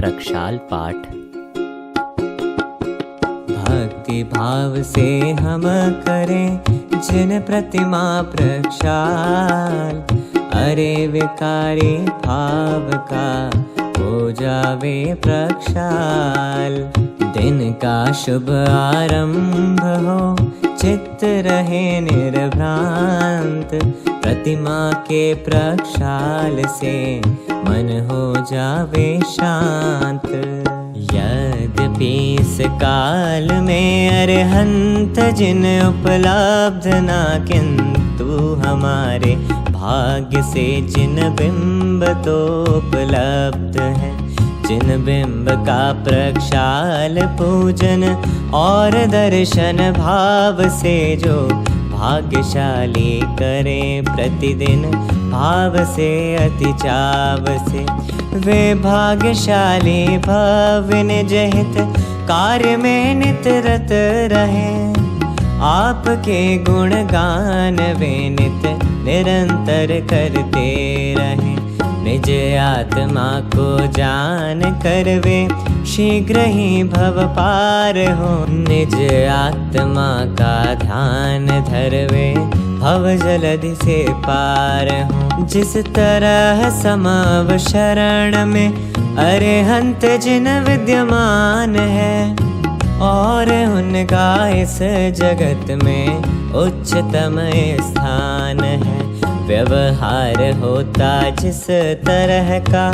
प्रक्षाल पाठ। भक्ति भाव से हम करें जिन प्रतिमा प्रक्षाल, अरे विकारी भाव का हो जावे प्रक्षाल। दिन का शुभ आरंभ हो, चित्त रहे निर्भ्रांत, प्रतिमा के प्रक्षाल से मन हो जावे शांत। यद्यपि इस काल में अरहंत जिन उपलब्ध ना, किंतु हमारे भाग्य से जिन बिंब तो उपलब्ध है। जिन बिंब का प्रक्षाल पूजन और दर्शन भाव से जो भाग्यशाली करे प्रतिदिन भाव से अति चाव से, वे भाग्यशाली भवन जहित कार्य में नित रत रहे। आपके गुणगान वे नित निरंतर करते रहे। निज आत्मा को जान कर वे शीघ्र ही भव पार हो। निज आत्मा का ध्यान धरवे भव जलधि से पार हो। जिस तरह समव शरण में अरहंत जिन विद्यमान है, और उनका इस जगत में उच्चतम स्थान है। व्यवहार होता जिस तरह का,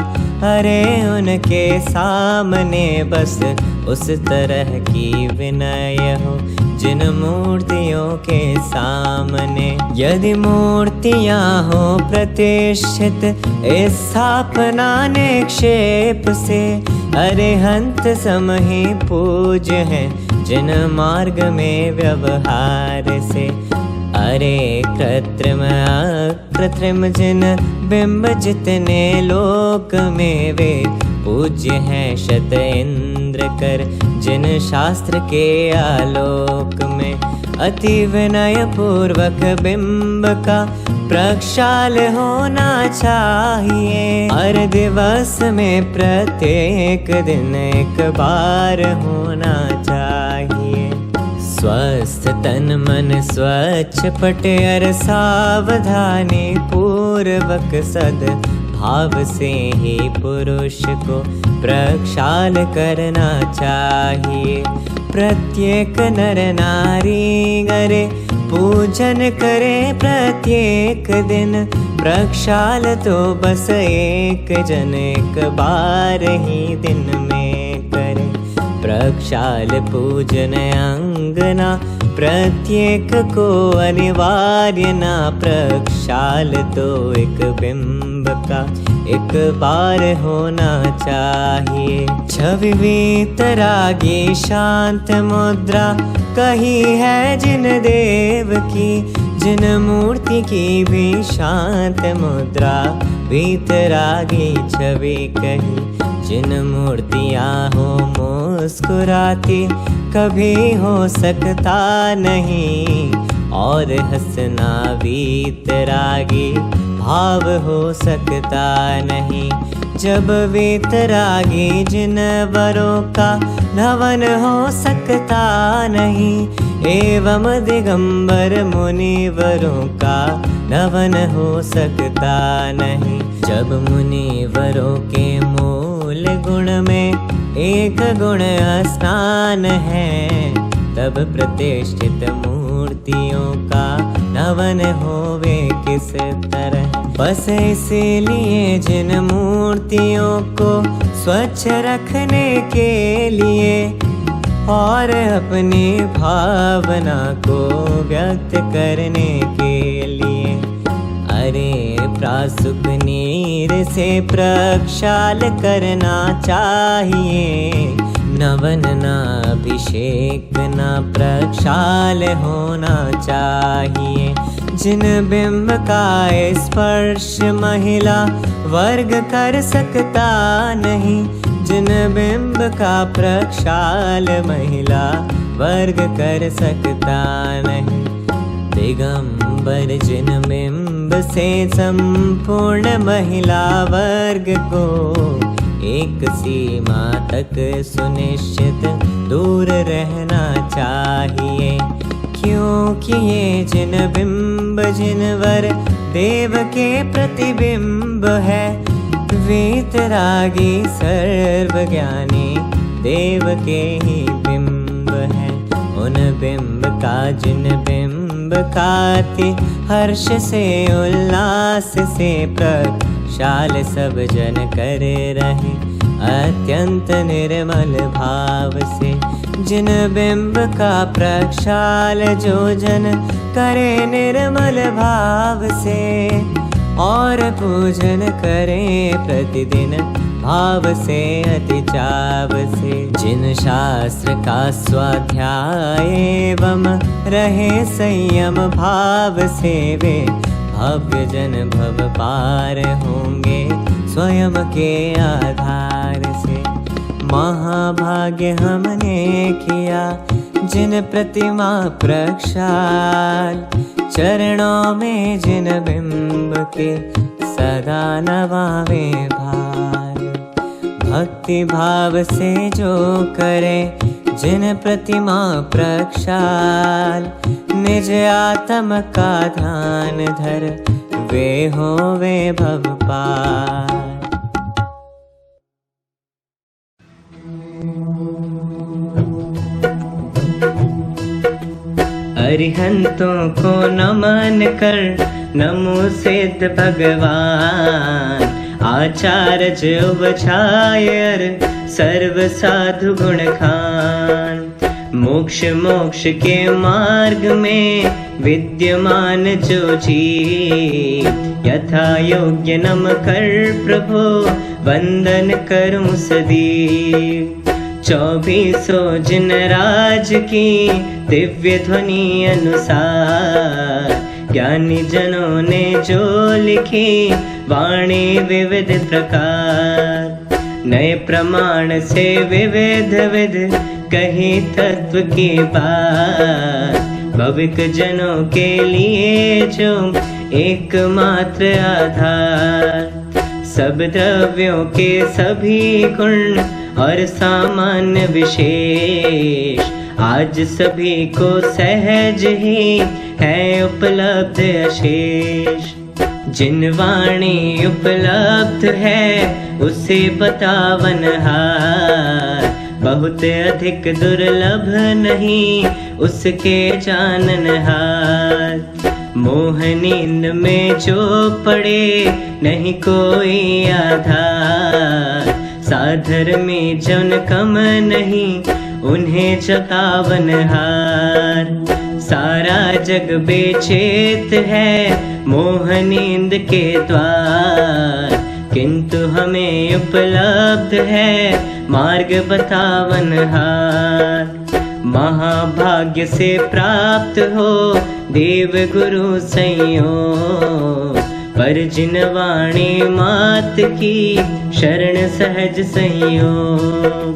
अरे उनके सामने बस उस तरह की विनय हो। जिन मूर्तियों के सामने यदि मूर्तियां हो प्रतिष्ठित, स्थापना निक्षेप से अरहंत सम ही पूज्य है जिन मार्ग में व्यवहार से। अरे कृत्रिम अकृत्रिम जिन बिंब जितने लोक में, वे पूज्य हैं शत इंद्र कर जिन शास्त्र के आलोक में। अति विनय पूर्वक बिंब का प्रक्षाल होना चाहिए। हर दिवस में प्रत्येक दिन एक बार होना चाहिए। स्वस्थ तन मन स्वच्छ पटेर सावधानी पूर्वक सद भाव से ही पुरुष को प्रक्षाल करना चाहिए। प्रत्येक नर नारी करे पूजन करे प्रत्येक दिन प्रक्षाल, तो बस एक जन एक बार ही दिन में करे। प्रक्षाल पूजन अंगना प्रत्येक को अनिवार्य ना। प्रक्षाल तो एक बिंब का एक बार होना चाहिए। छवि वीतरागी शांत मुद्रा कही है जिन देव की, जिन मूर्ति की भी शांत मुद्रा वीतरागी छवि कही। जिन मूर्तियां हो मुस्कुराती कभी हो सकता नहीं, और हंसना वीतरागी भाव हो सकता नहीं। जब वीतरागी जिन वरों का नवन हो सकता नहीं, एवं दिगंबर मुनिवरों का नवन हो सकता नहीं। जब मुनिवरों के मूल गुण में एक गुण स्नान है, तब प्रतिष्ठित मूर्तियों का नवन होवे किस तरह। बस इसीलिए जिन मूर्तियों को स्वच्छ रखने के लिए और अपनी भावना को व्यक्त करने के लिए, अरे प्रासुक नीर से प्रक्षाल करना चाहिए। नवन ना अभिषेक ना प्रक्षाल होना चाहिए। जिन बिंब का स्पर्श महिला वर्ग कर सकता नहीं, जिन बिंब का प्रक्षाल महिला वर्ग कर सकता नहीं। दिगंबर जिन बिंब से संपूर्ण महिला वर्ग को एक सीमा तक सुनिश्चित दूर रहना चाहिए, क्योंकि ये जिन बिंब जिनवर देव के प्रतिबिंब है, वीतरागी सर्वज्ञानी देव के ही बिंब है। उन बिंब का जिन बिंब काति हर्ष से उल्लास से प्रक्षाल सब जन करे रहे, अत्यंत निर्मल भाव से। जिन बिंब का प्रक्षाल जो जन करे निर्मल भाव से, और पूजन करें प्रतिदिन भाव से अति चाव से। जिन शास्त्र का स्वाध्याय एवं रहे संयम भाव से, वे भव्य जन भव पार होंगे स्वयं के आधार से। महाभाग्य हमने किया जिन प्रतिमा प्रक्षाल, चरणों में जिन बिंब के सदा नवावे भार। भक्ति भाव से जो करे जिन प्रतिमा प्रक्षाल, निज आत्म का ध्यान धर वे होवे भव पार। अरिहंतों को नमन कर नमो सिद्ध भगवान, आचार्य उपछायर सर्व साधु गुण खान। मोक्ष मोक्ष के मार्ग में विद्यमान जो जी, यथा योग्य नम कर प्रभु वंदन करूं सदी। 24 जिन राज की दिव्य ध्वनि अनुसार, ज्ञानी जनों ने जो लिखी वाणी विविध प्रकार। नए प्रमाण से विविध विध कही तत्व की बात, भविक जनों के लिए जो एकमात्र आधार। सब द्रव्यों के सभी गुण और सामान्य विशेष, आज सभी को सहज ही है उपलब्ध अशेष। जिन वाणी उपलब्ध है उसे बतावन हार, बहुत अधिक दुर्लभ नहीं उसके जानन हार। मोह नींद में जो पड़े नहीं कोई आधार, साधर में जन कम नहीं उन्हें जगावन हार। सारा जग बेचैत है मोह नींद के द्वार, किंतु हमें उपलब्ध है मार्ग बतावन हार। महाभाग्य से प्राप्त हो देव गुरु संयोग, पर जिन वाणी मात की शरण सहज संयोग।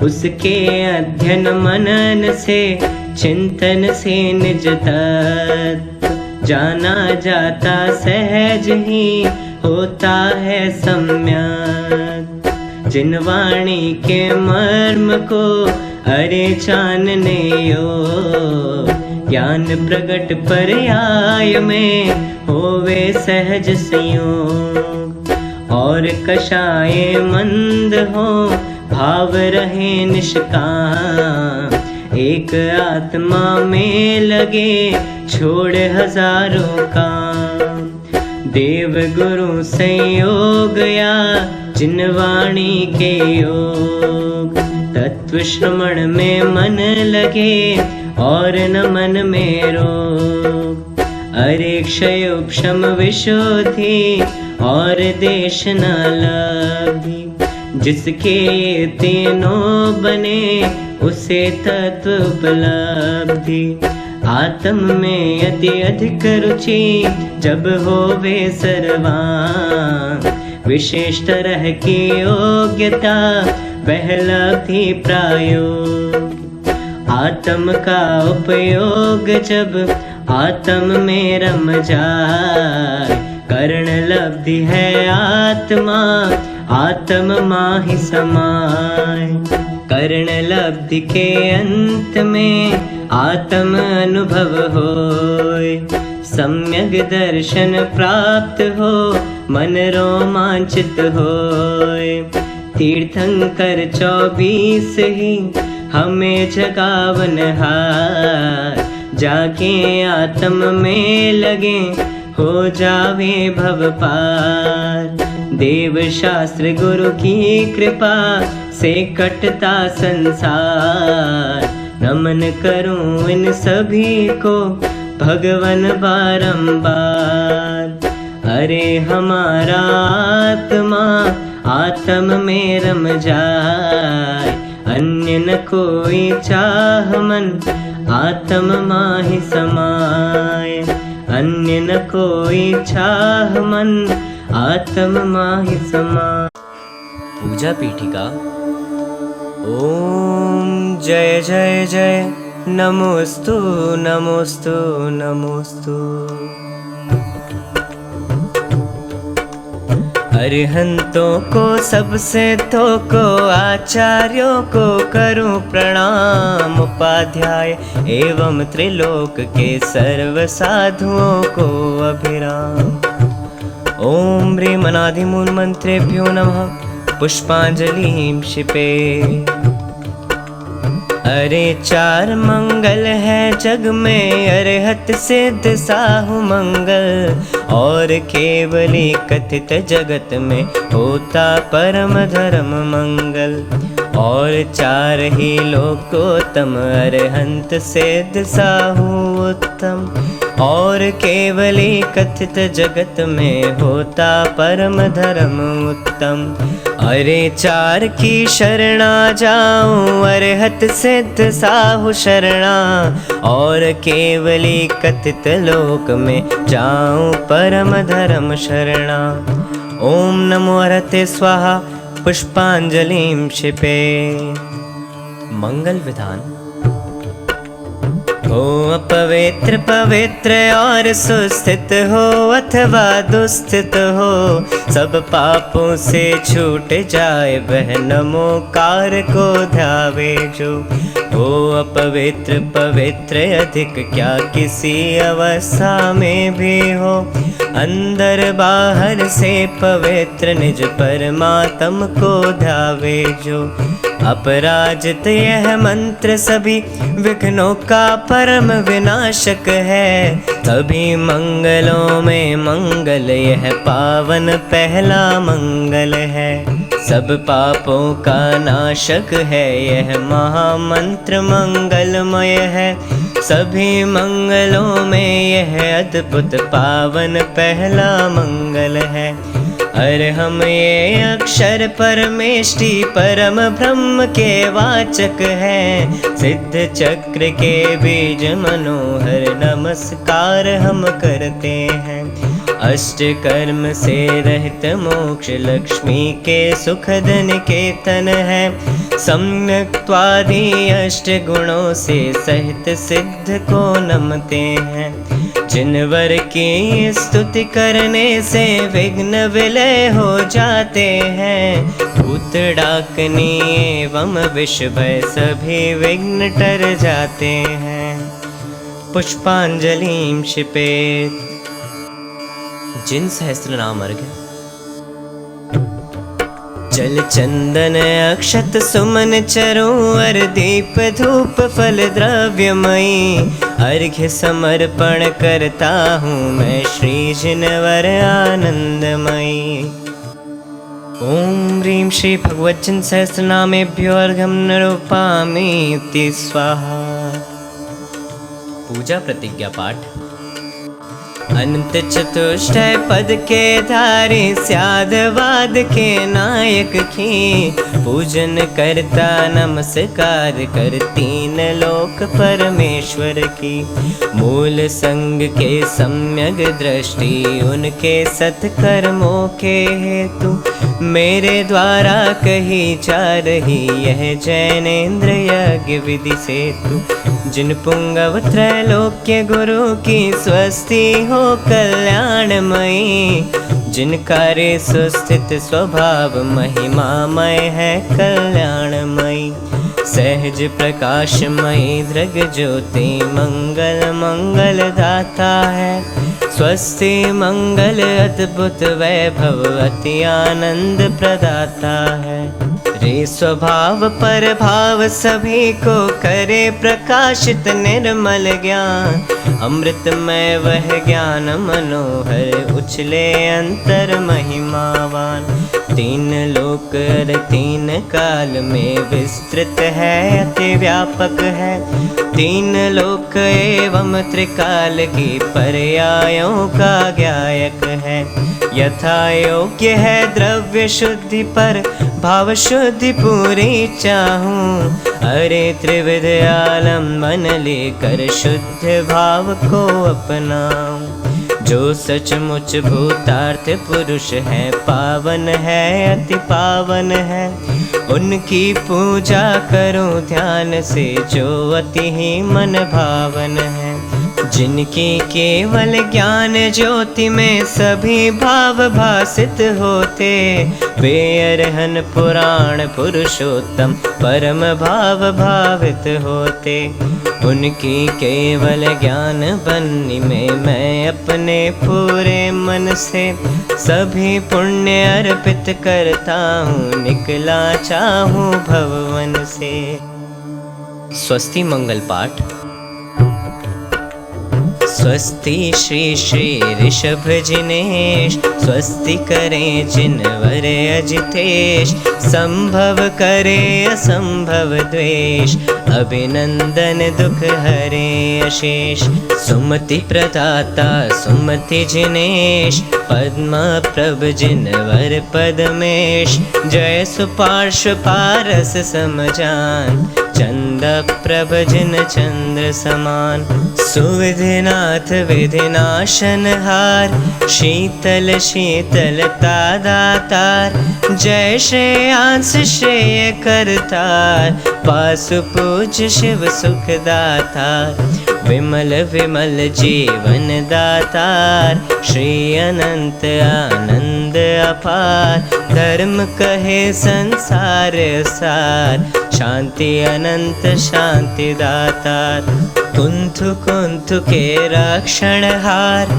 उसके अध्ययन मनन से चिंतन से निज तत्व, जाना जाता सहज ही होता है सम्यक। जिन वाणी के मर्म को अरे जानने योग, ज्ञान प्रगट पर्याय में होवे सहज संयोग। और कषाये मंद हो भाव रहे निष्काम, एक आत्मा में लगे छोड़ हजारों काम। देव गुरु संयोग या जिन वाणी के योग, तत्व श्रवण में मन लगे और न मन में रोग। अरे क्षयोक्षम विशुद्धि और देश न लब्धि, जिसके तीनों बने उसे तत्व उपलब्धि। आत्म में अति अधिक रुचि जब होवे सर्वांग, विशेष तरह की योग्यता वह लब्धि प्रायोग। आत्म का उपयोग जब आत्म में रम जाए, करण लब्धि है आत्मा आत्म माहि समाय। कर्ण लब्धि के अंत में आत्म अनुभव होय। सम्यक दर्शन प्राप्त हो मन रोमांचित होय। तीर्थंकर 24 ही हमें जगावन हार। जाके आत्म में लगे हो जावे भव पार। देव शास्त्र गुरु की कृपा से कटता संसार। नमन करूं इन सभी को भगवन बारंबार। अरे हमारा आत्मा आत्म में रम जाए। अन्य न कोई चाह मन आत्म माहि समाय। अन्य न कोई चाह मन आत्म माहि समाय। पूजा पीठिका। ओम जय जय जय नमोस्तु नमोस्तु नमोस्तु। अरिहंतों को सबसे तो को आचार्यों को करूं प्रणाम। उपाध्याय एवं त्रिलोक के सर्व साधुओं को अभिराम। ओम ह्रीं अनादिमूल मंत्रेभ्यो नमः। पुष्पांजलिं क्षिपे। अरे 4 मंगल है जग में अरहत सिद्ध साहु मंगल। और केवली कथित जगत में होता परम धर्म मंगल। और 4 ही लोकोत्तम अरहंत सिद्ध साहु उत्तम। और केवली कथित जगत में होता परम धर्म उत्तम। अरे 4 की शरणा जाऊं अरहत सिद्ध साहु शरणा। और केवली कथित लोक में जाऊं परम धर्म शरणा। ओम नमो हरते स्वाहा। पुष्पांजलिं क्षिपे। मंगल विधान। हो अपवित्र पवित्र और सुस्थित हो अथवा दुस्थित हो। सब पापों से छूट जाए वह नमोकार को ध्यावे जो। हो अपवित्र पवित्र अधिक क्या किसी अवस्था में भी हो। अंदर बाहर से पवित्र निज परमात्म को ध्यावे जो। अपराजित यह मंत्र सभी विघ्नों का परम विनाशक है। सभी मंगलों में मंगल यह पावन पहला मंगल है। सब पापों का नाशक है यह महामंत्र मंगलमय है। सभी मंगलों में यह अद्भुत पावन पहला मंगल है। अरे हम ये अक्षर परमेष्टि परम ब्रह्म के वाचक हैं। सिद्ध चक्र के बीज मनोहर नमस्कार हम करते हैं। अष्ट कर्म से रहित मोक्ष लक्ष्मी के सुखद निकेतन है। सम्यक्त्वादि अष्ट गुणों से सहित सिद्ध को नमते हैं। जिनवर की स्तुति करने से विघ्न विलय हो जाते हैं। भूत डाकनी एवं विष भय सभी विघ्न टर जाते हैं। पुष्पांजलिं क्षिपेत्। जिन सहस्त्र नाम अर्घ्य। जल चंदन अक्षत सुमन चरोवर दीप धूप फल द्रव्यमयी। अर्घ्य समर्पण करता हूँ मैं श्री जिनवर आनंदमयी। ओम ह्रीं श्री भगवज्जन सहस्रनामेभ्यो अर्घ्यं निरूपयामि इति स्वाहा। पूजा प्रतिज्ञा पाठ। अनंत चतुष्टय पद के धारी स्यादवाद के नायक की। पूजन करता नमस्कार कर 3 लोक परमेश्वर की। मूल संग के सम्यक दृष्टि उनके सत्कर्मों के हेतु। मेरे द्वारा कही जा रही यह जैनेन्द्र यज्ञ विधि सेतु। जिन पुंगव त्रैलोक्य गुरु की स्वस्ति हो कल्याणमयी। जिनका रे सुस्थित स्वभाव महिमामय है कल्याणमयी। सहज प्रकाशमयी दृग ज्योति मंगल मंगल दाता है। स्वस्ति मंगल अद्भुत वैभव अति आनंद प्रदाता है। रे स्वभाव पर भाव सभी को करे प्रकाशित निर्मल ज्ञान। अमृतमय वह ज्ञान मनोहर उछले अंतर महिमावान। तीन लोक और तीन काल में विस्तृत है अति व्यापक है। तीन लोक एवं त्रिकाल की पर्यायों का ज्ञायक है। यथा योग्य है द्रव्य शुद्धि पर भाव शुद्धि पूरी चाहूं। अरे त्रिविध आलम्बन लेकर शुद्ध भाव को अपनाऊं। जो सचमुच भूतार्थ पुरुष है पावन है अति पावन है। उनकी पूजा करो ध्यान से जो अति ही मन भावन है। जिनकी केवल ज्ञान ज्योति में सभी भाव भासित होते। वे अरहन पुराण पुरुषोत्तम परम भाव भावित होते। उनकी केवल ज्ञान बन्नी में मैं अपने पूरे मन से सभी पुण्य अर्पित करता हूँ। निकला चाहूँ भवन से। स्वस्ति मंगल पाठ। स्वस्ति श्री श्री ऋषभ जिनेश। स्वस्ति करें जिनवर अजितेश। संभव करे असंभव द्वेष। अभिनंदन दुख हरे अशेष। सुमति प्रदाता सुमति जिनेश। पद्म प्रभ जिनवर पदमेश। जय सुपार्श्व पारस समजान। चंद प्रभ जिन चंद्र समान। सुविधिनाथ विधिनाशन हार। शीतल शीतलता दातार। जय श्रेयांस श्रेय करतार। पासु पूज्य शिव सुख दातार। विमल विमल जीवन दातार। श्री अनंत आनंद अपार। धर्म कहे संसार सार। शांति अनंत शांति दातार। कुंथु कुंथु के रक्षण हार।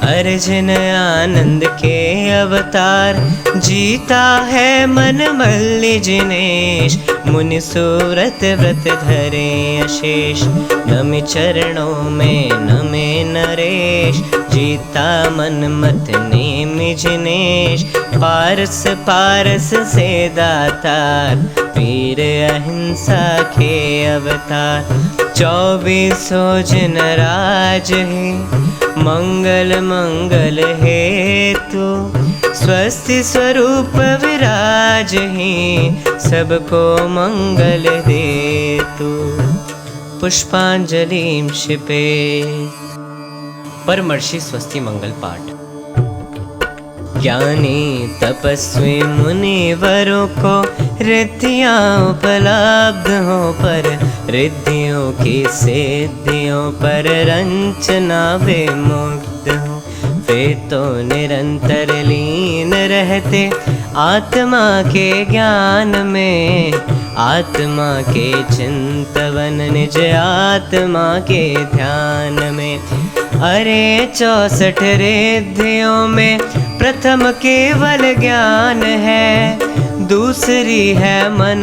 अर्जुन आनंद के अवतार। जीता है मन मल्ली जिनेश। मुनि सूरत व्रत धरे अशेष। नमि चरणों में नमे नरेश। जीता मन मत नेमि जिनेश। पारस पारस से दातार। वीर अहिंसा के अवतार। 24 जिन राज है। मंगल मंगल हेतु। स्वस्ति स्वरूप विराज ही। सबको मंगल देतु। पुष्पांजलि क्षिपे। परमर्षि स्वस्ति मंगल पाठ। ज्ञानी तपस्वी मुनिवरों को रिद्धियाँ उपलब्ध हो पर रिद्धियों की सिद्धियों पर रंचना वे मुक्त हो। वे तो निरंतर लीन रहते आत्मा के ज्ञान में। आत्मा के चिंतवन निज आत्मा के ध्यान में। अरे 64 रिद्धियों में प्रथम केवल ज्ञान है। दूसरी है मन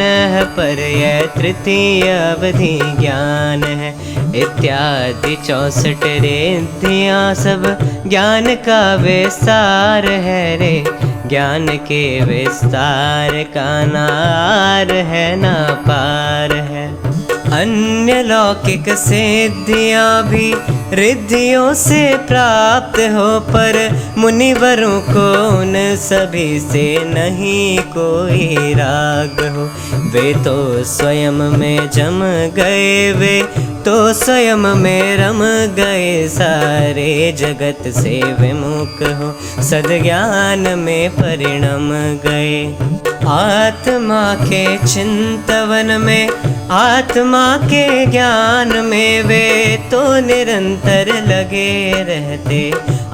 पर यह तृतीय अवधि ज्ञान है। इत्यादि 64 रिद्धियाँ सब ज्ञान का विस्तार है रे। ज्ञान के विस्तार का नार है ना पार है। अन्य लौकिक सिद्धियाँ भी रिद्धियों से प्राप्त हो पर मुनिवरों को उन सभी से नहीं कोई राग हो। वे तो स्वयं में जम गए वे तो स्वयं में रम गए, सारे जगत से विमुख हो सद्ज्ञान में परिणम गए। आत्मा के चिंतवन में, आत्मा के ज्ञान में वे तो निरंतर लगे रहते,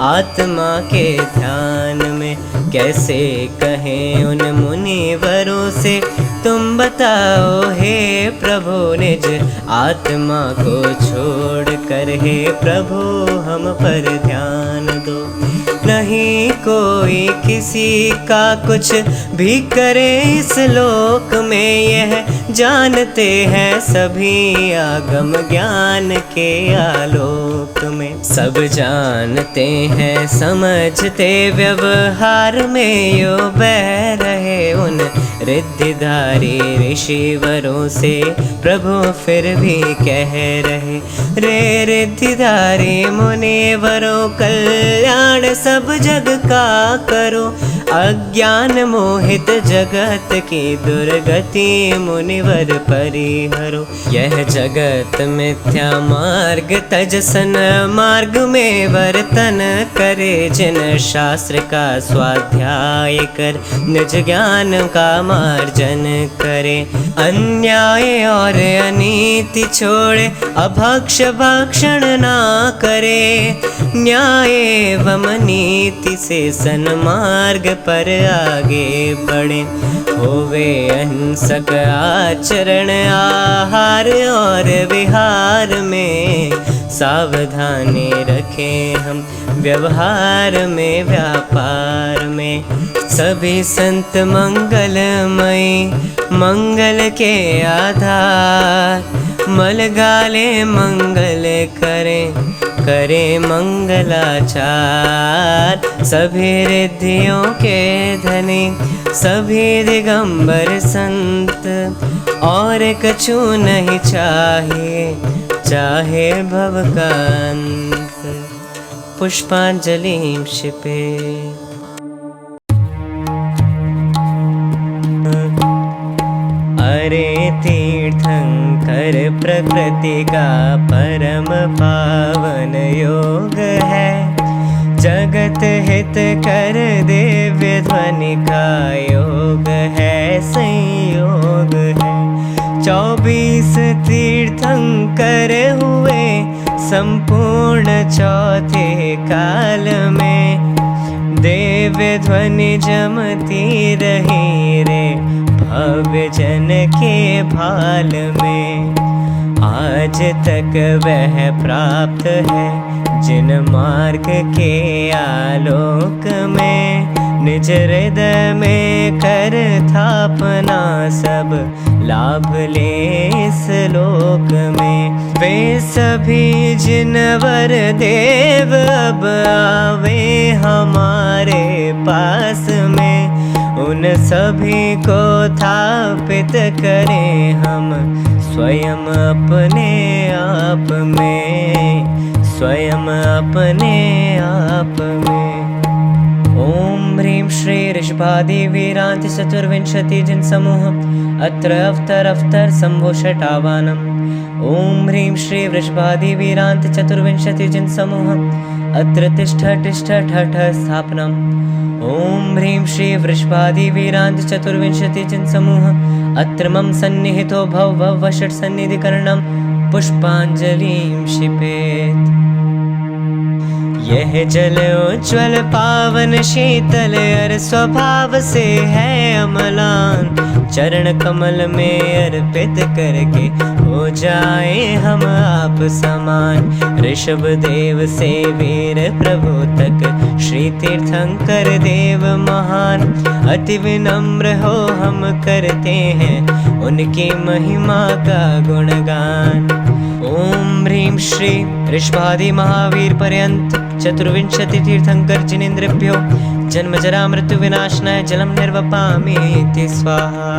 आत्मा के ध्यान में। कैसे कहें उन मुनिवरों से, तुम बताओ हे प्रभु निज आत्मा को छोड़ कर, हे प्रभु हम पर ध्यान दो। नहीं कोई किसी का कुछ भी करे इस लोक में, यह जानते हैं सभी आगम ज्ञान के आलोक में। सब जानते हैं समझते व्यवहार में, यो बह रहे उन रिद्धिधारी ऋषिवरों से, प्रभु फिर भी कह रहे रे रिद्धिधारी मुनिवरों, कल्याण सब जग का करो, अज्ञान मोहित जगत की दुर्गति मुनिवर परिहरो। यह जगत मिथ्या मार्ग तजसन मार्ग में वर्तन करे, जिन शास्त्र का स्वाध्याय कर निज ज्ञान का मार्जन करे। अन्याय और अनीति छोड़े, अभक्ष भक्षण ना करे, न्याय एवं नीति से सन्मार्ग पर आगे बढ़े। होवे अहिंसक आचरण आहार और विहार में, सावधानी रखें हम व्यवहार में व्यापार में। सभी संत मंगलमयी मंगल के आधार, मलगाले मंगल करें करे मंगलाचार। सभी रिद्धियों के धनी सभी दिगंबर संत, और कछु नहीं चाहिए चाहे भव का अंत। पुष्पांजलि क्षिपे। अरे तीर्थंकर प्रकृति का परम पावन योग है, जगत हित कर दिव्य ध्वनि का योग है, संयोग है। 24 तीर्थंकर हुए संपूर्ण चौथे काल में, दिव्य ध्वनि जमती रही रे भव्य जन के भाल में। आज तक वह प्राप्त है जिन मार्ग के आलोक में, निज हृदय में कर थापना सब लाभ ले इस लोक में। वे सभी जिनवर देव अब आवे हमारे पास में, उन सभी को थापित करें हम स्वयं अपने आप में, स्वयं अपने आप में। ओम ह्रीं श्री ऋषभादि वीरांति चतुर्विंशति जिन समूह अत्र अवतर शंभो षटावानम। ओम ह्रीं श्री ऋषभादि वीरांति चतुर्विंशति जिन समूह अत्र तिष्ठ ठठ स्थापनम। ओम ह्रीं श्री वृषभादि वीरांति चतुर्विंशति जिन समूह अत्र मम सन्निहितो भव षट् सन्निधिकरणम। पुष्पांजलि क्षिपेत्। यह जल उज्ज्वल पावन शीतल अर स्वभाव से है अमलान, चरण कमल में अर्पित करके हो जाए हम आप समान। ऋषभ देव से वीर प्रभु तक श्री तीर्थंकर देव महान, अति विनम्र हो हम करते हैं उनकी महिमा का गुणगान। ओम ह्रीं श्री ऋषभादि महावीर पर्यंत चतुर्विंशति तीर्थंकर जिनेन्द्रेभ्यो जन्म जरा मृत्यु विनाशनाय जलम निर्वपामि इति स्वाहा।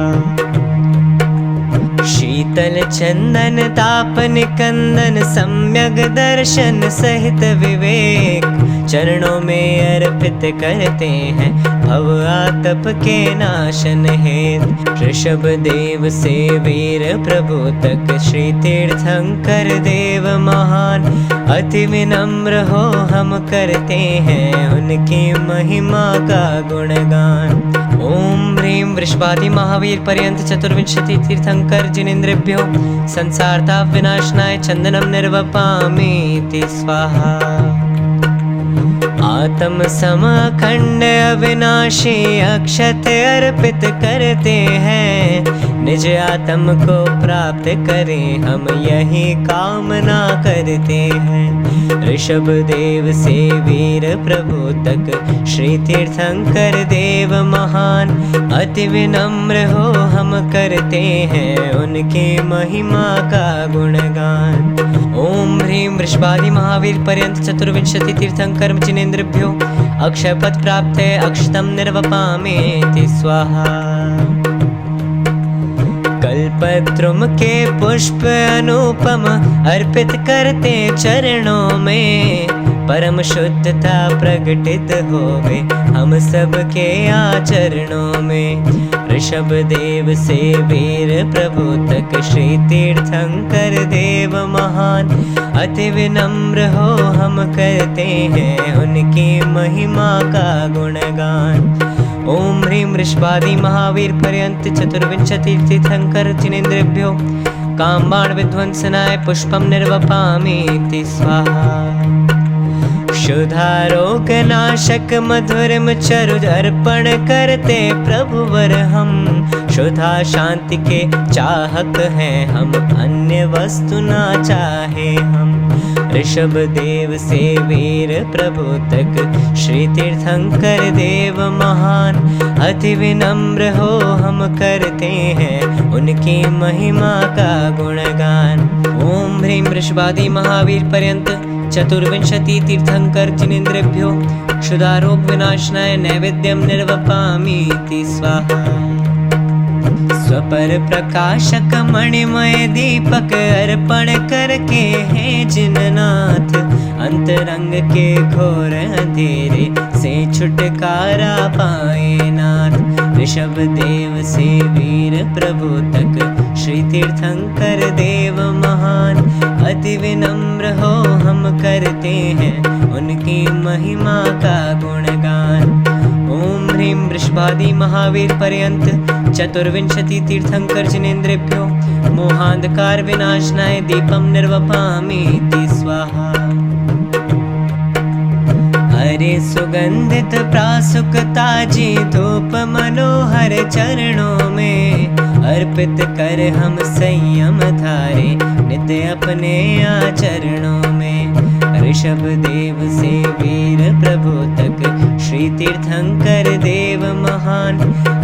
शीतल चंदन तापन कंदन सम्यक दर्शन सहित विवेक, चरणों में अर्पित करते हैं भव आतप के नाशन हेतु। ऋषभ देव से वीर प्रभु तक श्री तीर्थंकर देव महान, अति विनम्र हो हम करते हैं उनकी महिमा का गुणगान। ओम ह्रीं वृषभादि महावीर पर्यंत चतुर्विंशति तीर्थंकर जिनेन्द्रेभ्यो संसारताप विनाशनाय चंदनम निर्वपामीति स्वाहा। आत्म सम अखंड अविनाशी अक्षत अर्पित करते हैं, निज आत्म को प्राप्त करें हम यही कामना करते हैं। ऋषभ देव से वीर प्रभु तक श्री तीर्थंकर देव महान, अति विनम्र हो हम करते हैं उनकी महिमा का गुणगान। ओम ह्रीं वृषभादि महावीर पर्यंत चतुर्विंशति तीर्थंकर जिनेन्द्रेभ्यो अक्षय पद प्राप्त अक्षतम निर्वपामीति स्वाहा। कल्पद्रुम के पुष्प अनुपम अर्पित करते चरणों में, परम शुद्धता प्रकटित होवे हम सबके आचरणों में। ऋषभ देव से वीर प्रभु तक श्री तीर्थंकर देव महान, अति विनम्र हो हम करते हैं उनकी महिमा का गुणगान। ओम ह्रीं वृषभादि महावीर पर्यंत चतुर्विंशति तीर्थंकर जिनेन्द्रेभ्यो कामबाण विध्वंसनाय पुष्पम निर्वपामीति स्वाहा। शुद्धारोग नाशक मधुरम चरुज अर्पण करते प्रभुवर हम, शुद्धा शांति के चाहक हैं हम अन्य वस्तु ना चाहे हम। ऋषभ देव से वीर प्रभु तक श्री तीर्थंकर देव महान, अति विनम्र हो हम करते हैं उनकी महिमा का गुणगान। ओम ह्रीं वृषभादि महावीर पर्यंत चतुर्विंशति तीर्थंकर जिनेन्द्रेभ्यो क्षुधारोग विनाशनाय नैवेद्यम निर्वपामीति स्वाहा। स्वपर प्रकाशक मणिमय दीपक अर्पण करके हैं जिननाथ, अंतरंग के घोर अंधेरे से छुटकारा पाए नाथ। ऋषभ देव से वीर प्रभु तक श्री तीर्थंकर देव महान, अति विनम्र हो हम करते हैं उनकी महिमा का गुणगान। ओम ह्रीं वृषभादि महावीर पर्यंत चतुर्विंशति तीर्थंकर जिनेन्द्रेभ्यो मोहांधकार विनाशनाय दीपम निर्वपामीति स्वाहा। हरे सुगंधित प्रासुक ताजी धूप मनोहर चरणों में, अर्पित कर हम संयम धारे नित्य अपने आचरणों में। ऋषभ देव से वीर प्रभु तक श्री तीर्थंकर देव महान,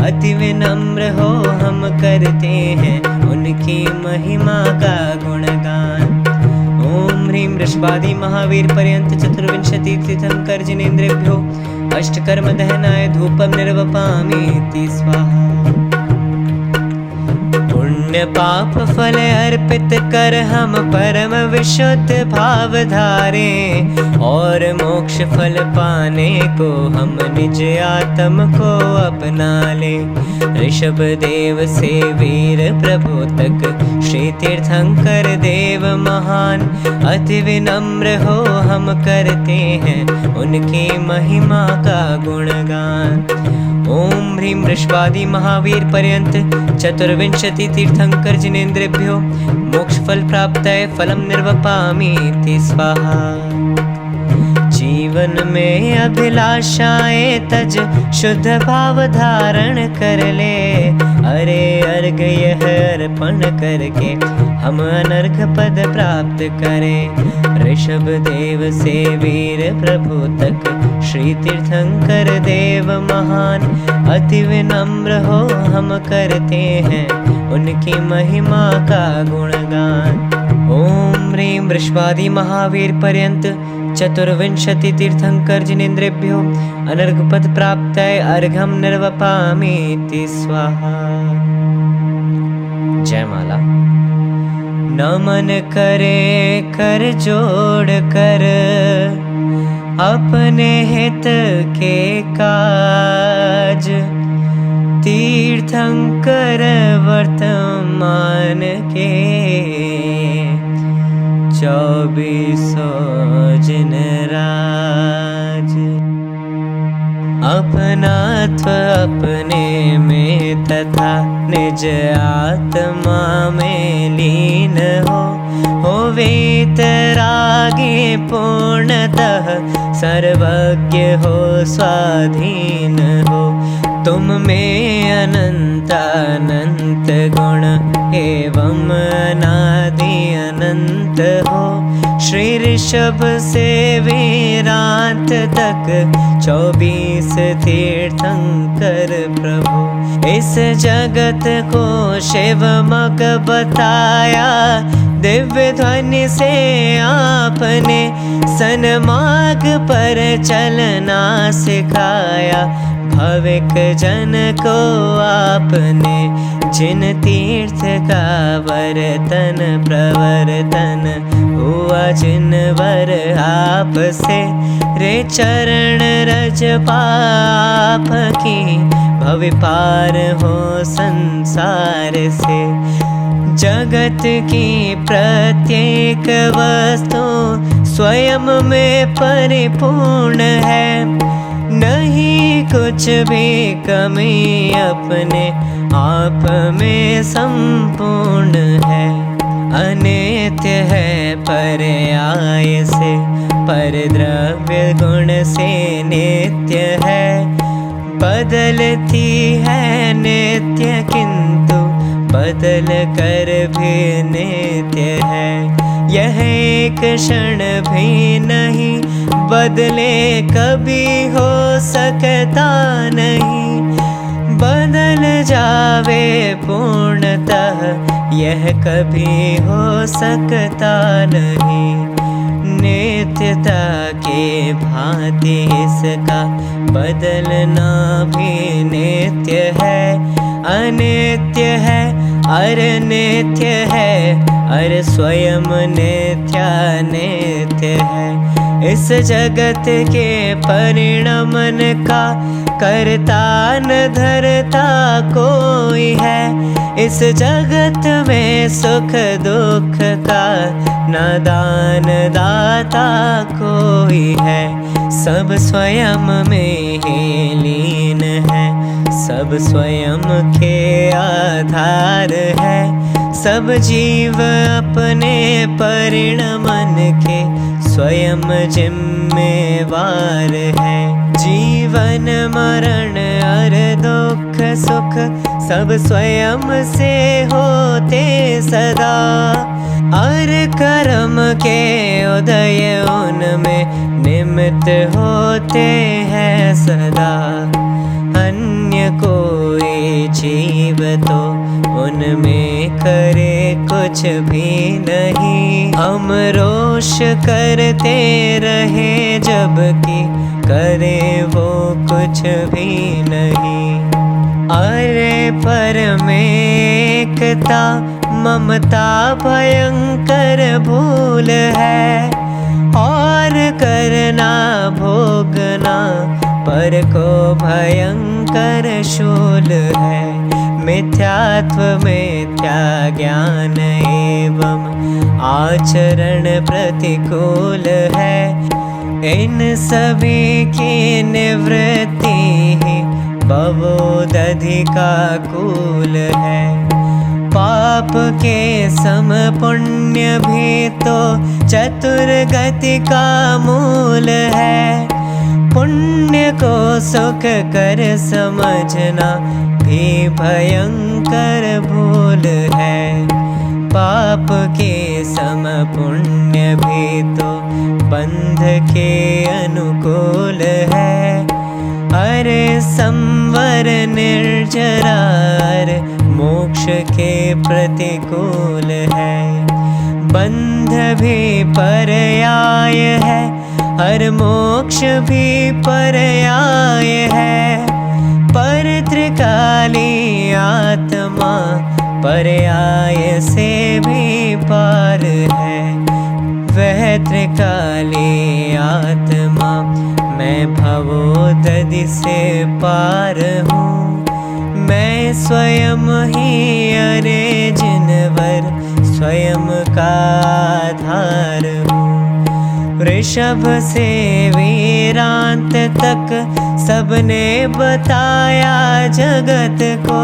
अति विनम्र हो हम करते हैं उनकी महिमा का गुणगान। ओम ह्रीं वृषभादि महावीर पर्यंत चतुर्विंशति तीर्थंकर जिनेन्द्रेभ्यो अष्टकर्म दहनाय धूपम निर्वपामीति स्वाहा। पुण्य पाप फल अर्पित कर हम परम विशुद्ध भाव धारे, और मोक्ष फल पाने को हम निज आत्म को अपना ले। ऋषभ देव से वीर प्रभु तक श्री तीर्थंकर देव महान, अति विनम्र हो हम करते हैं उनकी महिमा का गुणगान। ओम ह्रीं वृषभादि महावीर पर्यंत चतुर्विंशति तीर्थंकर जिनेन्द्रेभ्यो मोक्ष फल प्राप्तये फलम निर्वपामीति स्वाहा। जीवन में अभिलाषाएं तज शुद्ध भाव धारण कर ले, अरे अर्घ यह अर्पण करके हम अनर्घ पद प्राप्त करें। ऋषभ देव से वीर प्रभु तक श्री तीर्थंकर देव महान, अति विनम्र हो हम करते हैं उनकी महिमा का गुणगान। ओम ह्रीं वृषभादि महावीर पर्यंत चतुर्विंशति तीर्थंकर जिनेन्द्रेभ्यो अनर्घ पद प्राप्तये अर्घम निर्वपामीति स्वाहा। जयमाला। नमन करे कर जोड़ कर, अपने हित के काज तीर्थंकर वर्तमान के 2400 जिन राज। अपनात्व अपने में तथा निज आत्मा में लीन हो वेतरागे पूर्णतः सर्वज्ञ हो स्वाधीन हो। तुम में अनंत अनंत गुण एवं अनादि अनंत हो। श्री ऋषभ से वेदांत तक 24 तीर्थंकर प्रभु। इस जगत को शिव मग बताया दिव्य ध्वनि से आपने सन्मार्ग पर चलना सिखाया। भविक जन को आपने जिन तीर्थ का वर्तन प्रवर्तन हुआ जिन वर आपसे रे चरण रज पाप की भव पार हो संसार से। जगत की प्रत्येक वस्तु स्वयं में परिपूर्ण है। नहीं कुछ भी कमी अपने आप में संपूर्ण है। अनित्य है पर्याय से परद्रव्य गुण से नित्य है। बदलती है नित्य किंतु बदल कर भी नित्य है। यह एक क्षण भी नहीं बदले कभी हो सकता नहीं। बदल जावे पूर्णतः यह कभी हो सकता नहीं। नित्यता के भांति इसका बदलना भी नित्य है। अनित्य है अनित्य है अर स्वयं नित्यानित्य है। इस जगत के परिणमन का करता न धरता कोई है। इस जगत में सुख दुख का न दान दाता कोई है। सब स्वयं में ही लीन है। सब स्वयं के आधार है। सब जीव अपने परिणमन के स्वयं जिम्मेवार है। जीवन मरण और दुख सुख सब स्वयं से होते सदा। और कर्म के उदय उनमें निमित्त होते हैं सदा। अन्य कोई जीव तो उनमें करे कुछ भी नहीं। हम रोष करते रहे जबकि करे वो कुछ भी नहीं। अरे परमेकता ममता भयंकर भूल है। और करना भोगना पर को भयंकर शूल है। मिथ्यात्व मिथ्या ज्ञान एवं आचरण प्रतिकूल है। इन सभी की निवृत्ति ही भवोदधि का कूल है। पाप के सम पुण्य भी तो चतुर्गति का मूल है। पुण्य को सुख कर समझना भी भयंकर भूल है। पाप के सम पुण्य भी तो बंध के अनुकूल है। अरे संवर निर्जरार मोक्ष के प्रतिकूल है। बंध भी पर्याय है और मोक्ष भी पर्याय है। पर त्रिकाली आत्मा पर्याय से भी पार है। वह त्रिकाली आत्मा, मैं भवोदधि से पार हूँ। मैं स्वयं ही अरे जिनवर स्वयं का आधार हूँ। वृषभ से वीरांत तक सबने बताया जगत को,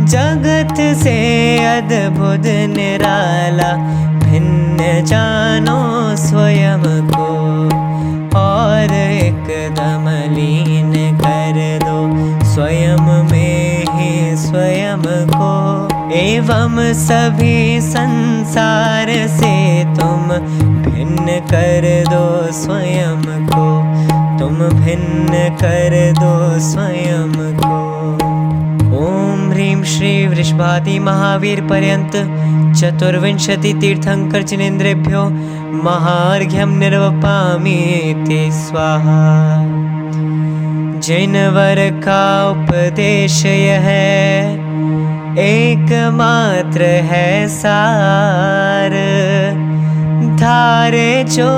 जगत से अद्भुत निराला भिन्न जानो स्वयं को। और एकदम लीन कर दो स्वयं में ही स्वयं को, एवं सभी संसार से तुम भिन्न कर दो स्वयं को, तुम भिन्न कर दो स्वयं को। ओम ह्रीं श्री वृषभादि महावीर पर्यंत चतुर्विंशति तीर्थंकर जिनेन्द्रेभ्यो महार्घ्यं निर्वपामीति स्वाहा। जिनवर का उपदेश यह एकमात्र है सार, धारे जो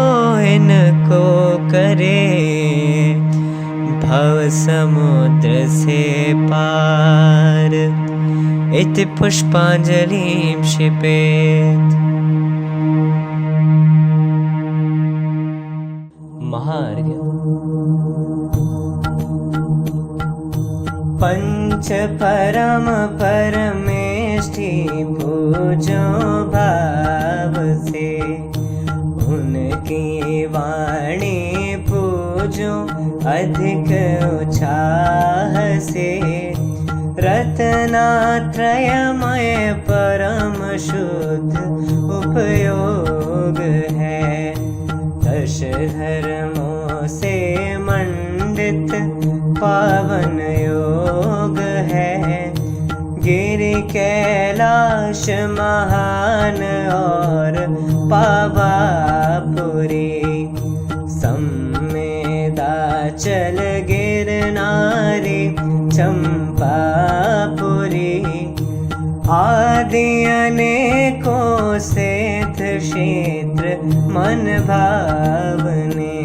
इनको करे भव समुद्र से पार। इति पुष्पांजलिं क्षिपेत्। महार्घ्य। पंच परम परमेष्ठि पूजो भाव से, उनकी वाणी पूजो अधिक उत्साह से। रत्नात्रयमय परम शुद्ध उपयोग है, दश धर्मों से मंडित पावन योग है। गिरि कैलाश महान और पावापुरी, सम्मेदाचल गिरनारी चंपापुरी। आदि अनेकों सिद्ध क्षेत्र मन भावने,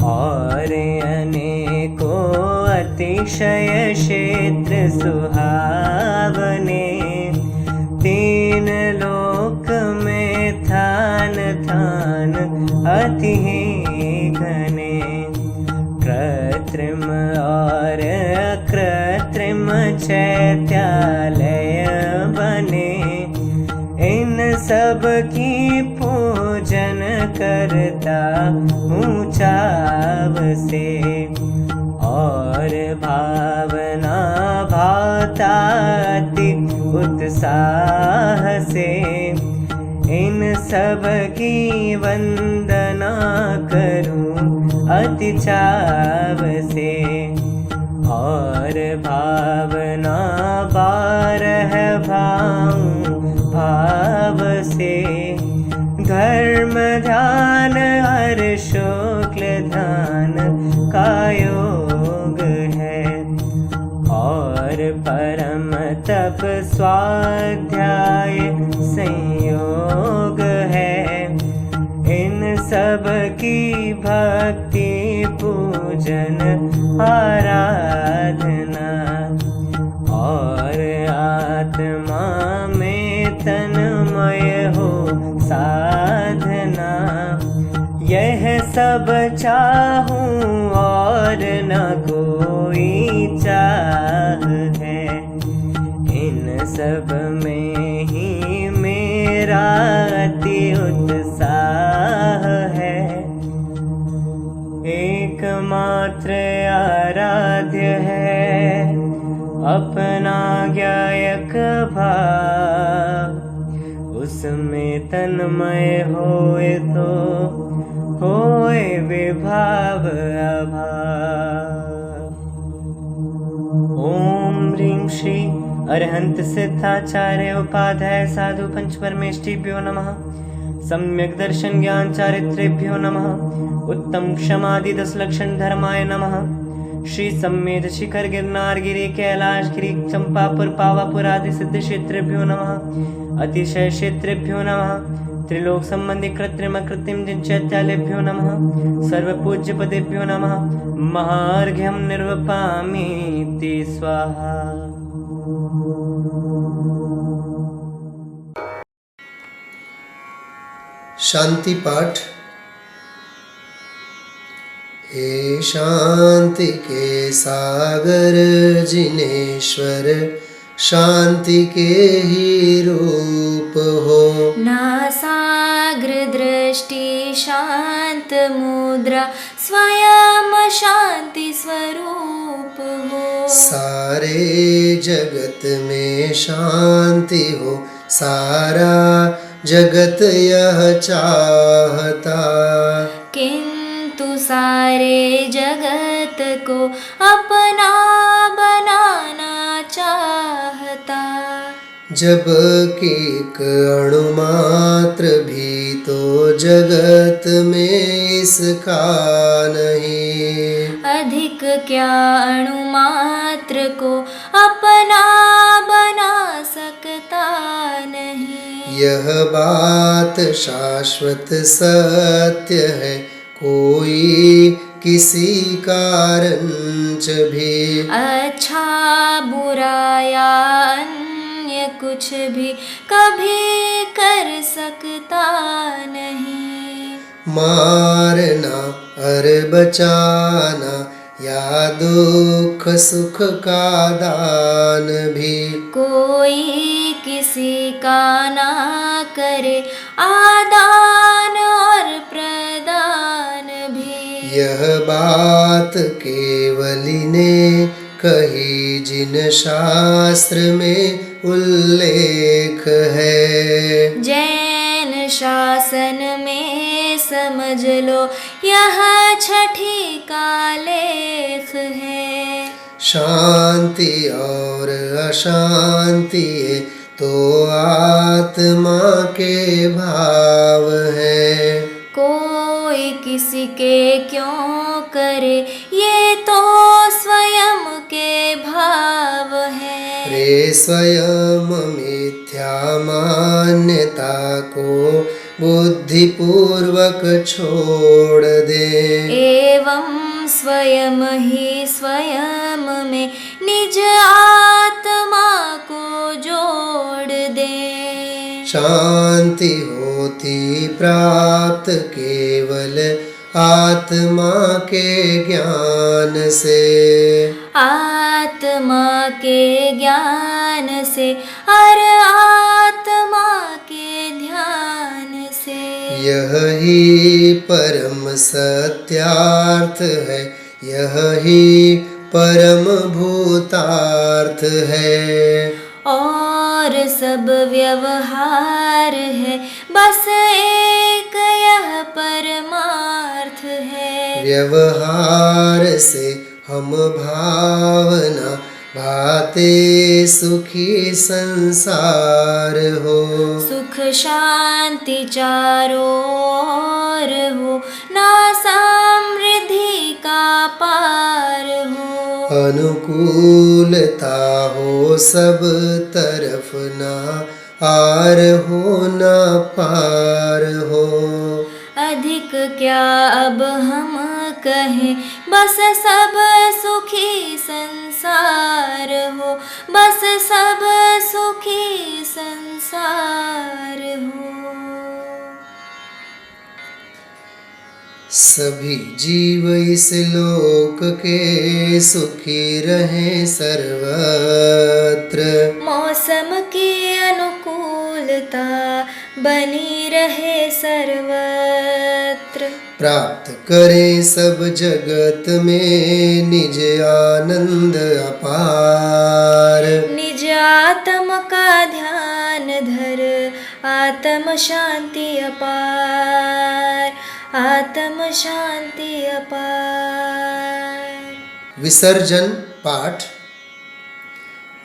और अनेकों अतिशय क्षेत्र सुहावने। तीन लोक में थान थान अति घने, कृत्रिम और अकृत्रिम चैत्यालय बने। इन सब की पूजन करता ऊंचाव से, और भावना भाता अति उत्साह से। इन सब की वंदना करूं अति चाव से, और भावना बारह भाऊं भाव से। धर्म ध्यान हर शुक्ल ध्यान का योग है, और परम तप स्वाध्याय संयोग है। इन सब की भक्ति पूजन आराधना, और आत्मा में तन्मय हो साधना। यह सब चाहूं और न कोई चाह है, इन सब में ही मेरा अति उत्साह है। एकमात्र आराध्य है अपना ज्ञायक भाव, उसमें तन्मय होए तो होए विभाव अभाव। ओम ह्रीं श्री अरहंत सिद्धाचार्य उपाध्याय साधु पंच परमेष्ठिभ्यो नमः। सम्यक दर्शन ज्ञान चारित्रेभ्यो नमः। उत्तम क्षमादि 10 लक्षण धर्माय नमः। श्री सम्मेद शिखर गिरनार गिरी कैलाश गिरी चंपापुर पावापुर आदि सिद्ध क्षेत्रेभ्यो नमः। अतिशय क्षेत्रेभ्यो नमः। त्रिलोक संबंधी कृत्रिम कृत्रिम चैत्यालेभ्यो नमः। सर्वपूज्य पदेभ्यो नमः। महार्घ्यं निर्वपामीति स्वाहा। शांति पाठ। हे शांति के सागर जिनेश्वर, शांति के ही रूप हो। नासाग्र दृष्टि शांत मुद्रा, स्वयं शांति स्वरूप हो। सारे जगत में शांति हो, सारा जगत यह चाहता। किंतु सारे जगत को अपना बनाना चाहता। जब कि एक अणु मात्र भी तो जगत में इसका नहीं। अधिक क्या अणु मात्र को अपना बना सकता नहीं। यह बात शाश्वत सत्य है, कोई किसी कारणच भी। अच्छा बुरा या अन्य कुछ भी कभी कर सकता नहीं। मारना और बचाना या दुख सुख का दान भी कोई किसी का ना करे, आदान और प्रदान भी। यह बात केवली ने कही जिन शास्त्र में उल्लेख है। जैन शासन में समझ लो यह छठी का लेख है। शांति और अशांति तो आत्मा के भाव है। कोई किसी के क्यों करे, ये तो स्वयं के भाव है। रे स्वयं मिथ्या मान्यता को बुद्धिपूर्वक छोड़ दे। एवं स्वयं ही स्वयं में निज आत्मा को जोड़ दे। शांति होती प्राप्त केवल आत्मा के ज्ञान से। आत्मा के ज्ञान से और आत्मा के ध्यान से। यह ही परम सत्यार्थ है, यह ही परम भूतार्थ है। और सब व्यवहार है, बस एक यह परमार्थ है। व्यवहार से हम भावना भाते सुखी संसार हो। सुख शांति चारों ओर हो, ना समृद्धि का पार हो। अनुकूलता हो सब तरफ, ना आर हो ना पार हो। अधिक क्या अब हम कहें, बस सब सुखी संसार हो। बस सब सुखी संसार हो। सभी जीव इस लोक के सुखी रहें सर्वत्र। मौसम की अनुकूलता बनी रहे सर्वत्र। प्राप्त करें सब जगत में निज आनंद अपार। निज आत्म का ध्यान धर, आत्म शांति अपार। आत्म शांति अपार। विसर्जन पाठ।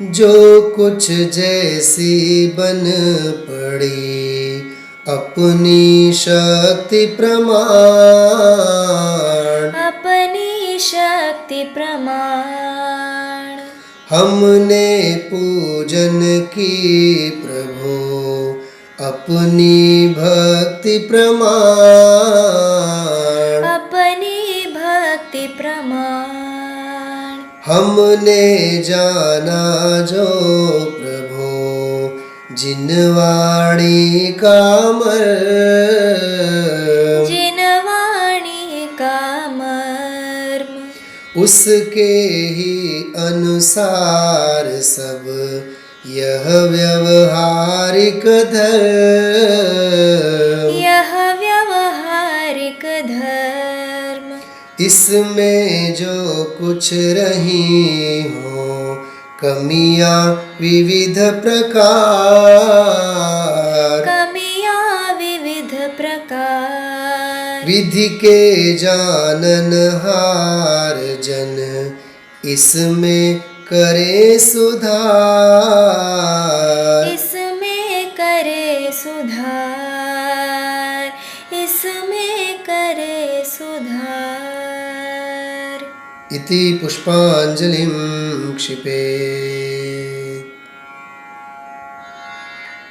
जो कुछ जैसी बन पड़ी, अपनी शक्ति प्रमाण। अपनी शक्ति प्रमाण। हमने पूजन की प्रभु अपनी भक्ति प्रमाण, अपनी भक्ति प्रमाण। हमने जाना जो प्रभु जिन वाणी का मर्म, जिन वाणी का मर्म, उसके ही अनुसार सब यह व्यवहारिक धर्म, यह व्यवहारिक धर्म। इसमें जो कुछ रही हो कमियां विविध प्रकार, कमियां विविध प्रकार। विधि के जाननहार जन इसमें करे सुधार, इसमें करे सुधार, इसमें करे सुधार। इति पुष्पांजलिं क्षिपेत्।